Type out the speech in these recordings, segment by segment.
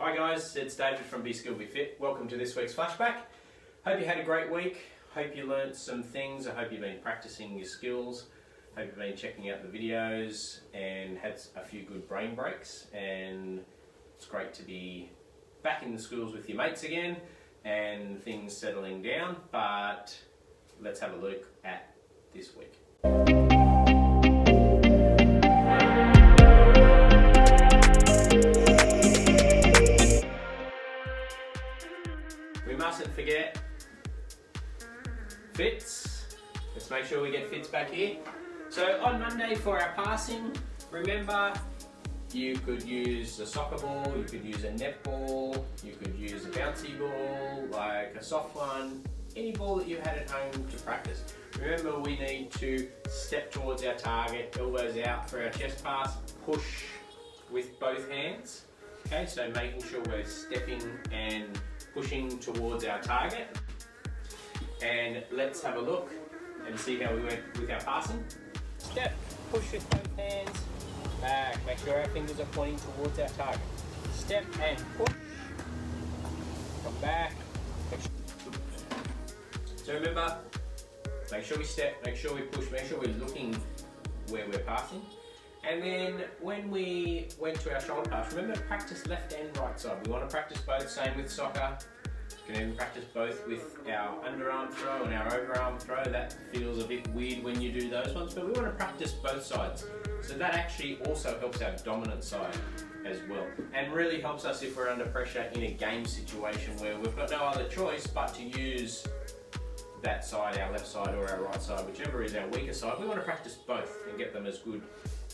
Hi guys, it's David from Be Skilled Be Fit. Welcome to this week's Flashback. Hope you had a great week. Hope you learnt some things. I hope you've been practicing your skills. Hope you've been checking out the videos and had a few good brain breaks. And it's great to be back in the schools with your mates again and things settling down. But let's have a look at this week. We mustn't forget fits. Let's make sure we get fits back here. So on Monday for our passing, remember you could use a soccer ball, you could use a netball, you could use a bouncy ball, like a soft one, any ball that you had at home to practice. Remember we need to step towards our target, elbows out for our chest pass, push with both hands. Okay, so making sure we're stepping and pushing towards our target. And let's have a look and see how we went with our passing. Step, push with both hands, back. Make sure our fingers are pointing towards our target. Step and push, come back. So remember, make sure we step, make sure we push, make sure we're looking where we're passing. And then when we went to our shoulder pass, remember to practice left and right side. We want to practice both, same with soccer. You can even practice both with our underarm throw and our overarm throw. That feels a bit weird when you do those ones, but we want to practice both sides. So that actually also helps our dominant side as well. And really helps us if we're under pressure in a game situation where we've got no other choice but to use that side, our left side or our right side, whichever is our weaker side. We want to practice both and get them as good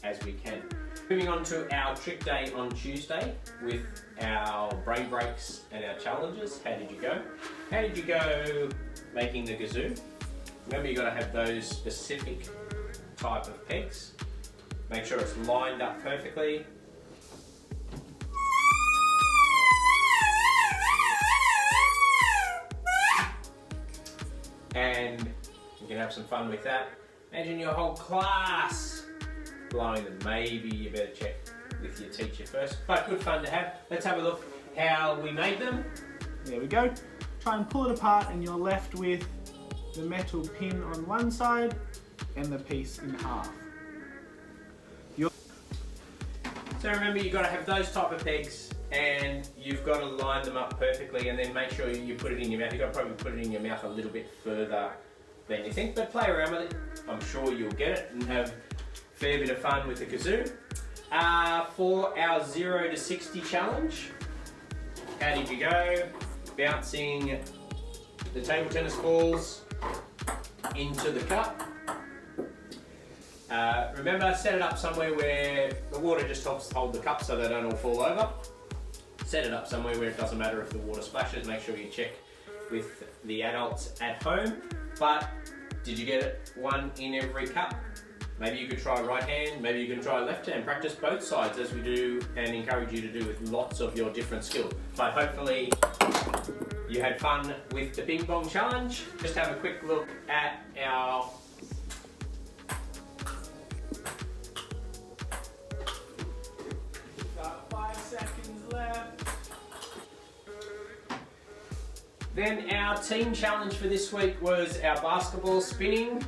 as we can. Moving on to our trick day on Tuesday with our brain breaks and our challenges. How did you go? How did you go making the kazoo? Remember, you got to have those specific type of pegs. Make sure it's lined up perfectly. And you can have some fun with that. Imagine your whole class blowing them. Maybe you better check with your teacher first, but good fun to have. Let's have a look how we made them. There we go. Try and pull it apart and you're left with the metal pin on one side and the piece in half. So remember, you've got to have those type of pegs and you've got to line them up perfectly, and then make sure you put it in your mouth. You've got to probably put it in your mouth a little bit further than you think, but play around with it. I'm sure you'll get it and have a fair bit of fun with the kazoo. For our 0 to 60 challenge, how did you go? Bouncing the table tennis balls into the cup. Remember, set it up somewhere where the water just helps hold the cup so they don't all fall over. Set it up somewhere where it doesn't matter if the water splashes. Make sure you check with the adults at home. But did you get it one in every cup? Maybe you could try right hand, maybe you can try left hand. Practice both sides as we do and encourage you to do with lots of your different skills. But hopefully you had fun with the ping pong challenge. Just have a quick look at our Got 5 seconds left. Then our team challenge for this week was our basketball spinning.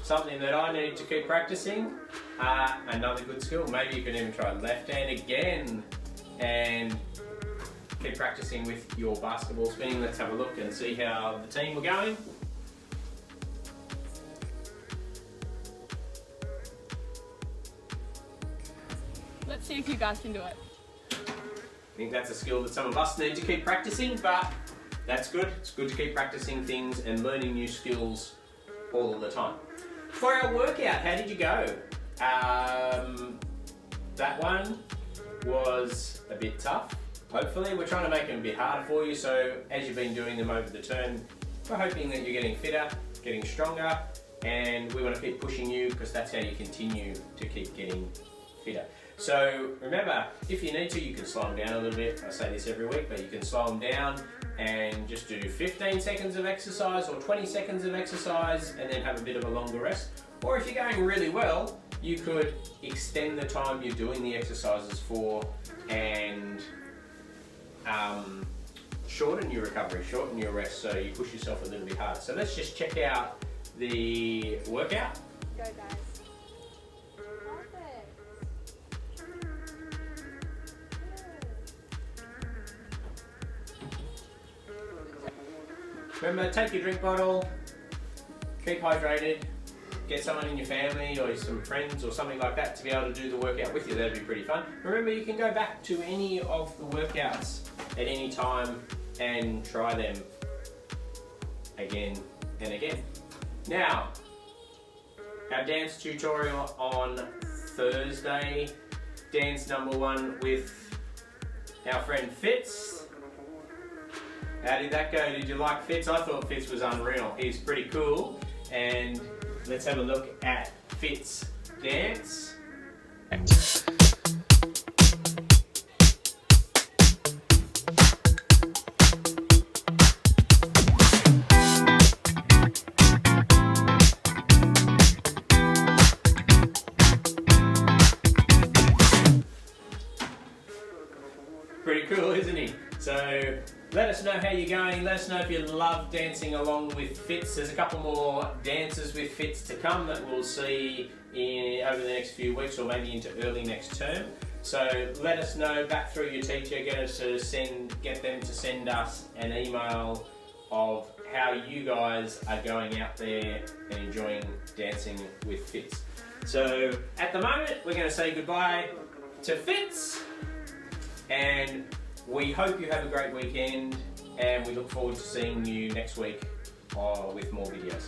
Something that I need to keep practicing. Another good skill. Maybe you can even try left hand again and keep practicing with your basketball spinning. Let's have a look and see how the team were going. Let's see if you guys can do it. I think that's a skill that some of us need to keep practicing, but that's good. It's good to keep practicing things and learning new skills all of the time. For our workout, how did you go? That one was a bit tough. Hopefully, we're trying to make them a bit harder for you, so as you've been doing them over the term, we're hoping that you're getting fitter, getting stronger, and we want to keep pushing you because that's how you continue to keep getting fitter. So remember, if you need to, you can slow them down a little bit. I say this every week, but you can slow them down and just do 15 seconds of exercise or 20 seconds of exercise and then have a bit of a longer rest. Or if you're going really well, you could extend the time you're doing the exercises for and shorten your recovery, shorten your rest, so you push yourself a little bit harder. So let's just check out the workout. Go guys. Remember, take your drink bottle, keep hydrated, get someone in your family or some friends or something like that to be able to do the workout with you. That'd be pretty fun. Remember, you can go back to any of the workouts at any time and try them again and again. Now, our dance tutorial on Thursday, dance number 1 with our friend Fitz. How did that go? Did you like Fitz? I thought Fitz was unreal. He's pretty cool. And let's have a look at Fitz dance. Pretty cool, isn't he? So let us know how you're going. Let us know if you love dancing along with Fitz. There's a couple more dances with Fitz to come that we'll see over the next few weeks or maybe into early next term. So let us know back through your teacher. Get them to send us an email of how you guys are going out there and enjoying dancing with Fitz. So at the moment, we're going to say goodbye to Fitz, and we hope you have a great weekend, and we look forward to seeing you next week with more videos.